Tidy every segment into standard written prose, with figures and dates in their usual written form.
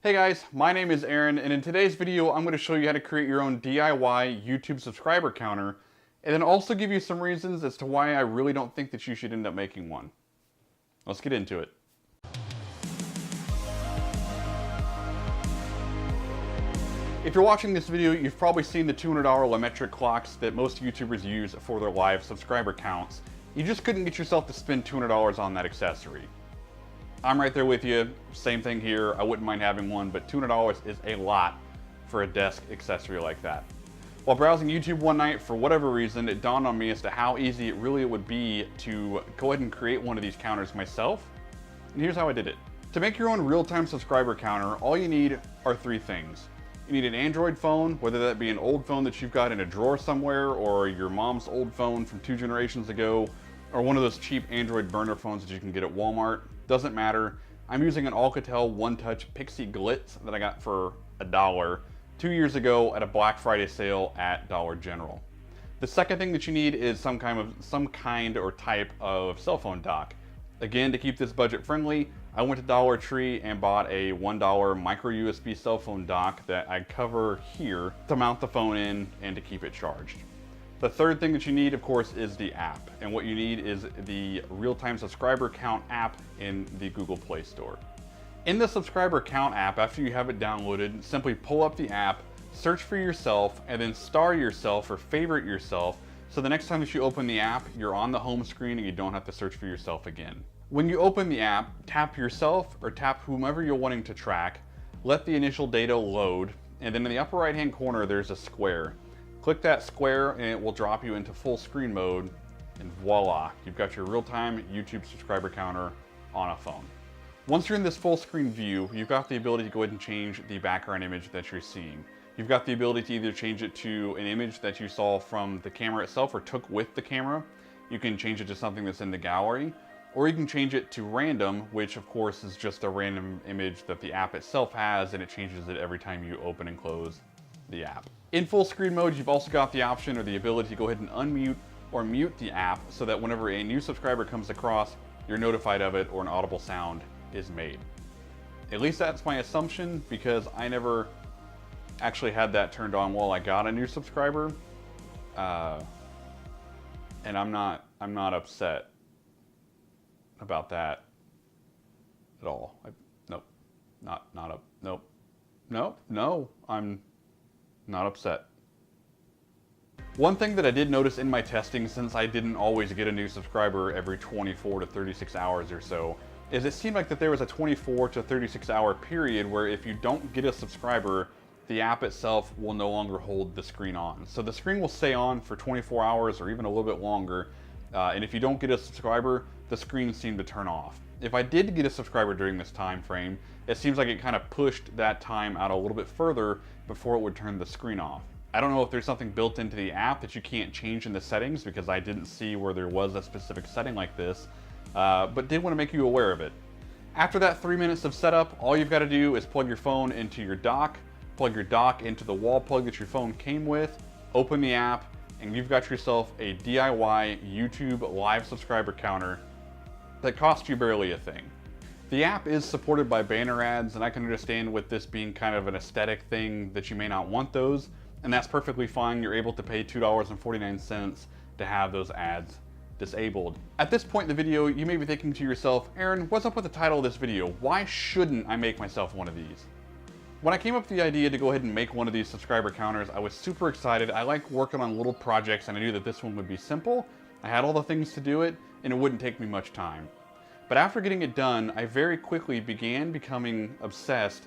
Hey guys, my name is Aaron, and in today's video I'm going to show you how to create your own DIY YouTube subscriber counter, and then also give you some reasons as to why I really don't think that you should end up making one. Let's get into it. If you're watching this video, you've probably seen the $200 LaMetric clocks that most YouTubers use for their live subscriber counts. You just couldn't get yourself to spend $200 on that accessory. I'm right there with you, same thing here, I wouldn't mind having one, but $200 is a lot for a desk accessory like that. While browsing YouTube one night, for whatever reason, it dawned on me as to how easy it really would be to go ahead and create one of these counters myself, and here's how I did it. To make your own real-time subscriber counter, all you need are three things. You need an Android phone, whether that be an old phone that you've got in a drawer somewhere, or your mom's old phone from 2 generations ago, or one of those cheap Android burner phones that you can get at Walmart. Doesn't matter. I'm using an Alcatel One Touch Pixie Glitz that I got for $1 2 years ago at a Black Friday sale at Dollar General. The second thing that you need is some kind or type of cell phone dock. Again, to keep this budget friendly, I went to Dollar Tree and bought a $1 micro USB cell phone dock that I cover here to mount the phone in and to keep it charged. The third thing that you need, of course, is the app. And what you need is the real-time subscriber count app in the Google Play Store. In the subscriber count app, after you have it downloaded, simply pull up the app, search for yourself, and then star yourself or favorite yourself. So the next time that you open the app, you're on the home screen and you don't have to search for yourself again. When you open the app, tap yourself or tap whomever you're wanting to track, let the initial data load, and then in the upper right-hand corner, there's a square. Click that square and it will drop you into full screen mode, and voila, you've got your real-time YouTube subscriber counter on a phone. Once you're in this full screen view, you've got the ability to go ahead and change the background image that you're seeing. You've got the ability to either change it to an image that you saw from the camera itself or took with the camera. You can change it to something that's in the gallery, or you can change it to random, which of course is just a random image that the app itself has, and it changes it every time you open and close the app. In full screen mode, you've also got the option or the ability to go ahead and unmute or mute the app so that whenever a new subscriber comes across, you're notified of it or an audible sound is made. At least that's my assumption, because I never actually had that turned on while I got a new subscriber. And I'm not upset about that at all. I'm not upset. One thing that I did notice in my testing, since I didn't always get a new subscriber every 24 to 36 hours or so, is it seemed like that there was a 24 to 36 hour period where if you don't get a subscriber, the app itself will no longer hold the screen on. So the screen will stay on for 24 hours or even a little bit longer, and if you don't get a subscriber, the screen seemed to turn off. If I did get a subscriber during this time frame, it seems like it kind of pushed that time out a little bit further before it would turn the screen off. I don't know if there's something built into the app that you can't change in the settings, because I didn't see where there was a specific setting like this, but did want to make you aware of it. After that 3 minutes of setup, all you've got to do is plug your phone into your dock, plug your dock into the wall plug that your phone came with, open the app, and you've got yourself a DIY YouTube live subscriber counter that costs you barely a thing. The app is supported by banner ads, and I can understand with this being kind of an aesthetic thing that you may not want those, and that's perfectly fine. You're able to pay $2.49 to have those ads disabled. At this point in the video, you may be thinking to yourself, Aaron, what's up with the title of this video? Why shouldn't I make myself one of these? When I came up with the idea to go ahead and make one of these subscriber counters, I was super excited. I like working on little projects, and I knew that this one would be simple. I had all the things to do it, and it wouldn't take me much time. But after getting it done, I very quickly began becoming obsessed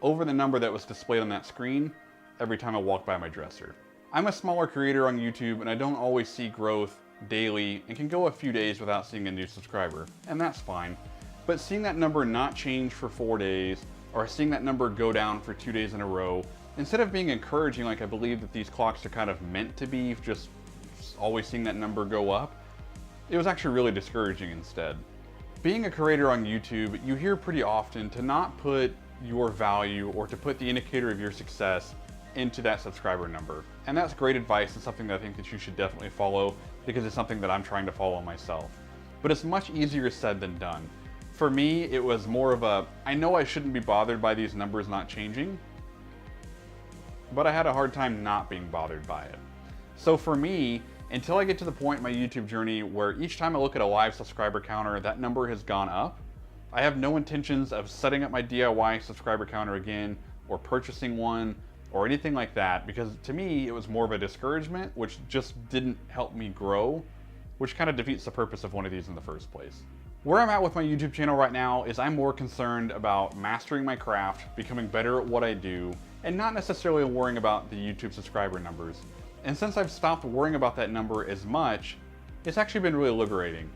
over the number that was displayed on that screen every time I walked by my dresser. I'm a smaller creator on YouTube, and I don't always see growth daily and can go a few days without seeing a new subscriber, and that's fine. But seeing that number not change for 4 days, or seeing that number go down for 2 days in a row, instead of being encouraging like I believe that these clocks are kind of meant to be, just always seeing that number go up, it was actually really discouraging instead. Being a creator on YouTube, you hear pretty often to not put your value or to put the indicator of your success into that subscriber number. And that's great advice and something that I think that you should definitely follow, because it's something that I'm trying to follow myself. But it's much easier said than done. For me, it was more of a, I know I shouldn't be bothered by these numbers not changing, but I had a hard time not being bothered by it. So for me, until I get to the point in my YouTube journey where each time I look at a live subscriber counter, that number has gone up, I have no intentions of setting up my DIY subscriber counter again, or purchasing one, or anything like that, because to me, it was more of a discouragement, which just didn't help me grow, which kind of defeats the purpose of one of these in the first place. Where I'm at with my YouTube channel right now is I'm more concerned about mastering my craft, becoming better at what I do, and not necessarily worrying about the YouTube subscriber numbers. And since I've stopped worrying about that number as much, it's actually been really liberating.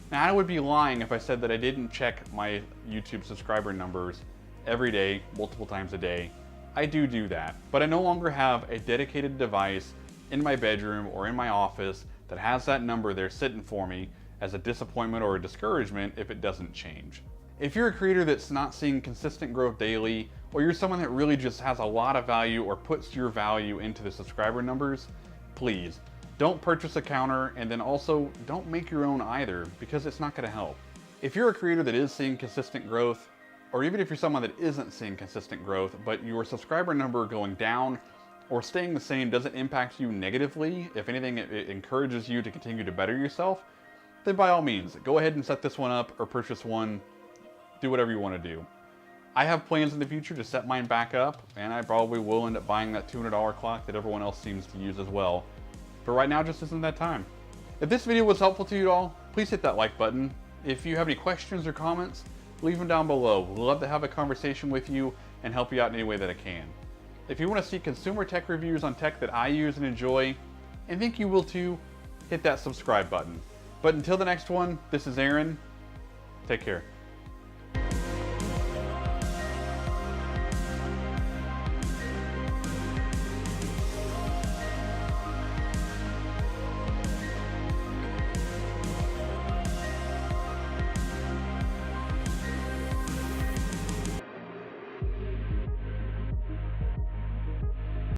Now, I would be lying if I said that I didn't check my YouTube subscriber numbers every day, multiple times a day. I do that, but I no longer have a dedicated device in my bedroom or in my office that has that number there sitting for me as a disappointment or a discouragement if it doesn't change. If you're a creator that's not seeing consistent growth daily, or you're someone that really just has a lot of value or puts your value into the subscriber numbers, please don't purchase a counter, and then also don't make your own either, because it's not gonna help. If you're a creator that is seeing consistent growth, or even if you're someone that isn't seeing consistent growth, but your subscriber number going down or staying the same doesn't impact you negatively, if anything, it encourages you to continue to better yourself, then by all means, go ahead and set this one up or purchase one. Do whatever you want to do. I have plans in the future to set mine back up, and I probably will end up buying that $200 clock that everyone else seems to use as well. But right now just isn't that time. If this video was helpful to you at all, please hit that like button. If you have any questions or comments, leave them down below. We'd love to have a conversation with you and help you out in any way that I can. If you want to see consumer tech reviews on tech that I use and enjoy, and think you will too, hit that subscribe button. But until the next one, this is Aaron. Take care.